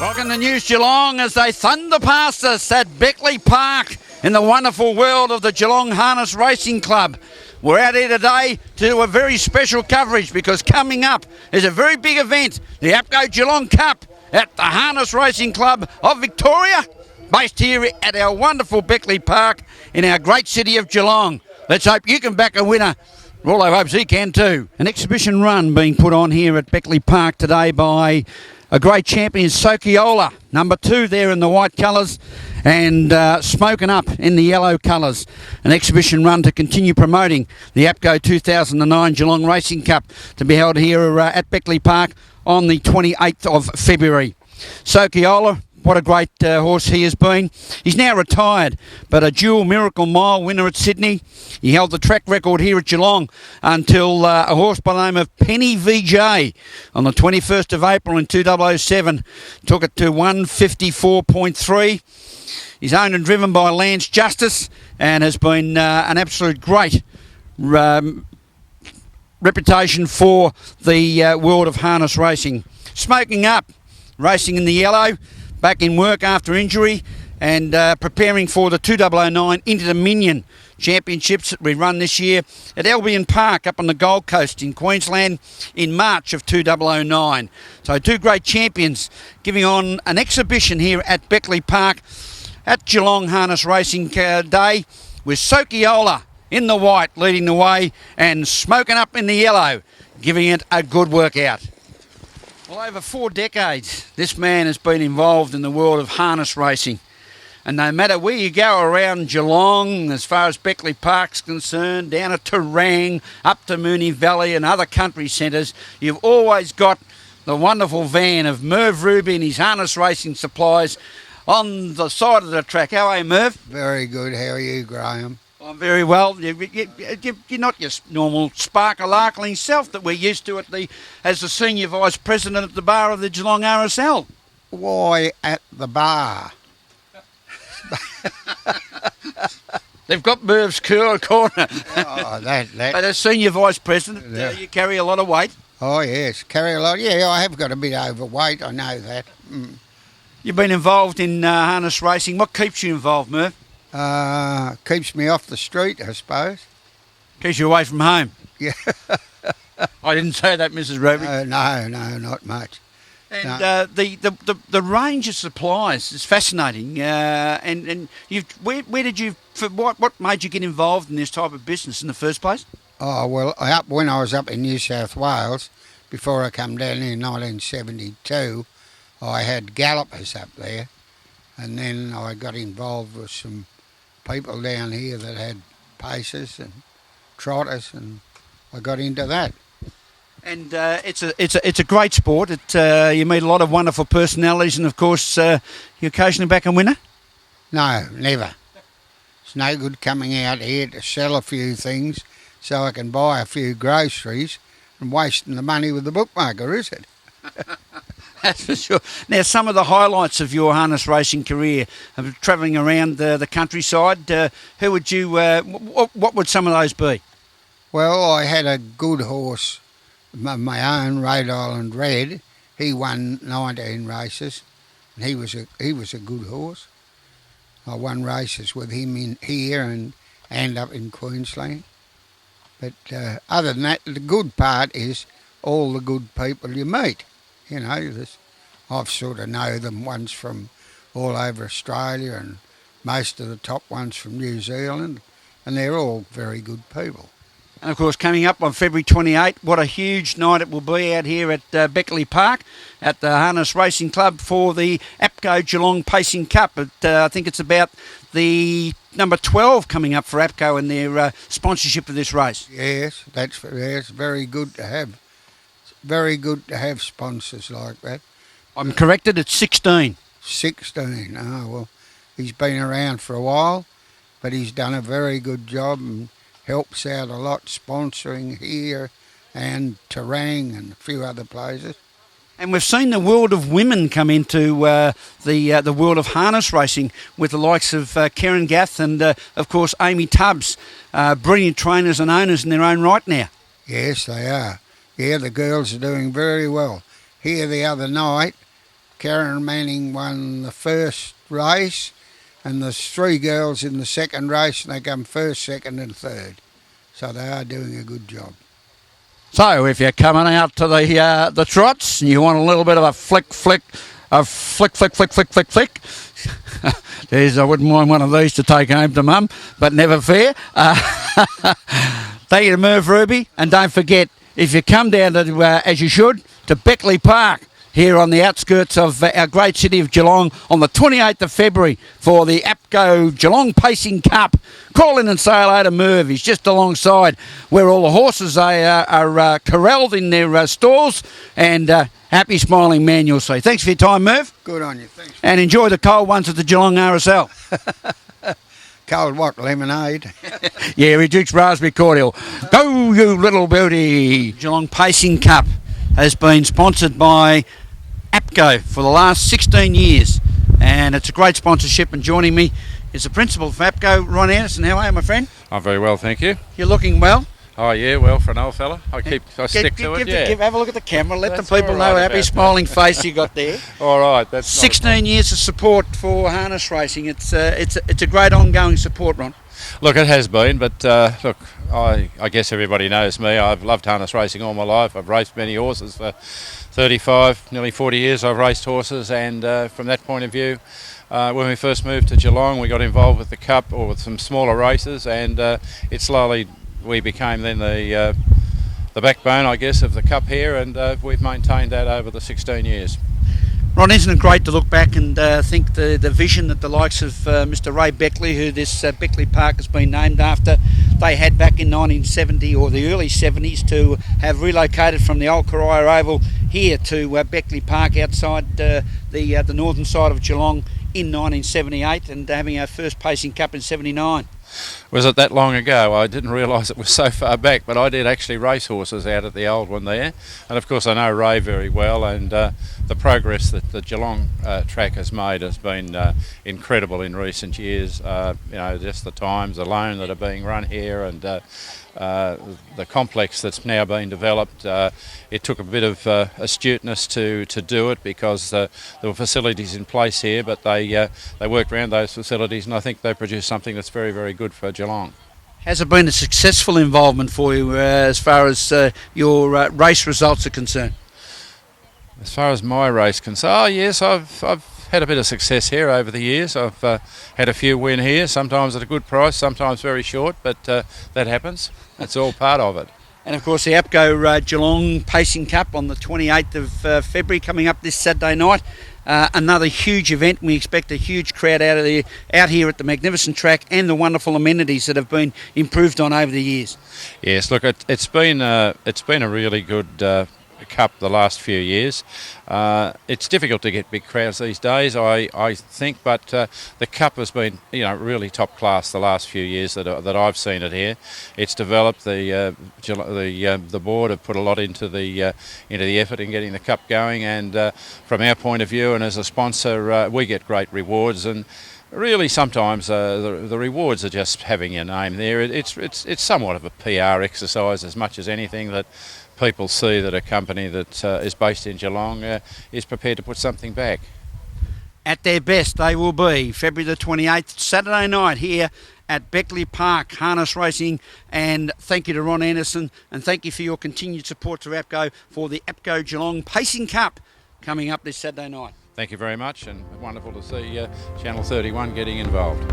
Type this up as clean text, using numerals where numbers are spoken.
Welcome to News Geelong as they thunder past us at Beckley Park in the wonderful world of the Geelong Harness Racing Club. We're out here today to do a very special coverage because coming up is a very big event, the APCO Geelong Cup at the Harness Racing Club of Victoria, based here at our wonderful Beckley Park in our great city of Geelong. Let's hope you can back a winner. Rollo hopes he can too. An exhibition run being put on here at Beckley Park today by a great champion, Sokiola, number 2 there in the white colours, and Smoking Up in the yellow colours. An exhibition run to continue promoting the APCO 2009 Geelong Racing Cup to be held here at Beckley Park on the 28th of February. Sokiola, what a great horse he has been. He's now retired, but a dual Miracle Mile winner at Sydney. He held the track record here at Geelong until a horse by the name of Penny VJ on the 21st of April in 2007 took it to 154.3. He's owned and driven by Lance Justice and has been an absolute great reputation for the world of harness racing. Smoking Up, racing in the yellow, back in work after injury and preparing for the 2009 Inter-Dominion Championships that we run this year at Albion Park up on the Gold Coast in Queensland in March of 2009. So two great champions giving on an exhibition here at Beckley Park at Geelong Harness Racing Day with Sokiola in the white leading the way and Smoking Up in the yellow giving it a good workout. Well, over 4 decades, this man has been involved in the world of harness racing. And no matter where you go around Geelong, as far as Beckley Park's concerned, down at Terang, up to Moonee Valley and other country centres, you've always got the wonderful van of Merv Ruby and his harness racing supplies on the side of the track. How are you, Merv? Very good. How are you, Graham? I'm very well. You're not your normal sparkle-larkling self that we're used to as the Senior Vice President at the bar of the Geelong RSL. Why at the bar? They've got Merv's corner. Oh, that. But as Senior Vice President, you carry a lot of weight. Oh, yes, carry a lot. Yeah, I have got a bit overweight, I know that. You've been involved in harness racing. What keeps you involved, Merv? Keeps me off the street, I suppose. Keeps you away from home? Yeah. I didn't say that, Mrs. Ruby. No, not much. And No. the range of supplies is fascinating. And where did you? What made you get involved in this type of business in the first place? Oh, well, when I was up in New South Wales, before I come down in 1972, I had gallopers up there. And then I got involved with some people down here that had paces and trotters, and I got into that. And it's a great sport. You meet a lot of wonderful personalities, and of course, you occasionally back a winner. No, never. It's no good coming out here to sell a few things so I can buy a few groceries and wasting the money with the bookmaker, is it? That's for sure. Now, some of the highlights of your harness racing career, travelling around the countryside, who would you? What would some of those be? Well, I had a good horse of my own, Rhode Island Red. He won 19 races, and he was a good horse. I won races with him in here and up in Queensland. But other than that, the good part is all the good people you meet. You know, I've sort of know them ones from all over Australia and most of the top ones from New Zealand, and they're all very good people. And of course, coming up on February 28, what a huge night it will be out here at Beckley Park at the Harness Racing Club for the APCO Geelong Pacing Cup. I think it's about the number 12 coming up for APCO and their sponsorship of this race. Yes, that's very good to have. Very good to have sponsors like that. I'm corrected, it's 16. 16, oh well, he's been around for a while, but he's done a very good job and helps out a lot sponsoring here and Terang and a few other places. And we've seen the world of women come into the world of harness racing with the likes of Karen Gath and, of course, Amy Tubbs, brilliant trainers and owners in their own right now. Yes, they are. Yeah, the girls are doing very well. Here the other night, Karen Manning won the first race, and there's 3 girls in the second race, and they come first, second and third. So they are doing a good job. So if you're coming out to the trots and you want a little bit of a flick. I wouldn't mind one of these to take home to Mum, but never fear. Thank you to Merv Ruby, and don't forget, if you come down to, as you should, to Beckley Park, here on the outskirts of our great city of Geelong on the 28th of February for the APCO Geelong Pacing Cup. Call in and say hello to Merv. He's just alongside where all the horses are corralled in their stalls, and happy smiling man you'll see. Thanks for your time, Merv. Good on you. Thanks. And enjoy the cold ones at the Geelong RSL. Cold what? Lemonade? Yeah, he drinks raspberry cordial. Go, you little beauty. Geelong Pacing Cup has been sponsored by APCO for the last 16 years, and it's a great sponsorship. And joining me is the principal for APCO, Ron Anderson. How are you, my friend? I'm very well, thank you. You're looking well. Oh yeah, well, for an old fella, I stick to it. Yeah. Have a look at the camera. Let That's the people all right know how happy smiling face you got there. All right, that's 16 years of support for harness racing. It's a great ongoing support, Ron. Look, it has been, but look, I guess everybody knows me. I've loved harness racing all my life. I've raced many horses for 35, nearly 40 years. I've raced horses, and from that point of view, when we first moved to Geelong, we got involved with the Cup or with some smaller races, and it slowly we became then the backbone, I guess, of the Cup here, and we've maintained that over the 16 years. Ron, isn't it great to look back and think the vision that the likes of Mr. Ray Beckley, who this Beckley Park has been named after, they had back in 1970 or the early 70s to have relocated from the old Coria Oval here to Beckley Park outside the northern side of Geelong in 1978, and having our first Pacing Cup in 79. Was it that long ago? I didn't realise it was so far back, but I did actually race horses out at the old one there, and of course I know Ray very well, and the progress that the Geelong track has made has been incredible in recent years. Just the times alone that are being run here, and the complex that's now been developed. It took a bit of astuteness to do it, because there were facilities in place here, but they worked around those facilities, and I think they produced something that's very, very good for Geelong. Has it been a successful involvement for you as far as your race results are concerned? As far as my race concerned, yes, I've had a bit of success here over the years. I've had a few win here, sometimes at a good price, sometimes very short, but that happens. It's all part of it. And of course the APCO Geelong Pacing Cup on the 28th of February coming up this Saturday night. Another huge event. We expect a huge crowd out here at the magnificent track, and the wonderful amenities that have been improved on over the years. Yes, look, it's been a really good Cup the last few years. It's difficult to get big crowds these days, I think, but the Cup has been really top class the last few years that I've seen it here. It's developed. The board have put a lot into the effort in getting the Cup going, and from our point of view and as a sponsor, we get great rewards. And really, sometimes the rewards are just having your name there. It's somewhat of a PR exercise as much as anything, that people see that a company that is based in Geelong is prepared to put something back. At their best, they will be February the 28th, Saturday night here at Beckley Park Harness Racing. And thank you to Ron Anderson, and thank you for your continued support to APCO for the APCO Geelong Pacing Cup coming up this Saturday night. Thank you very much, and wonderful to see Channel 31 getting involved.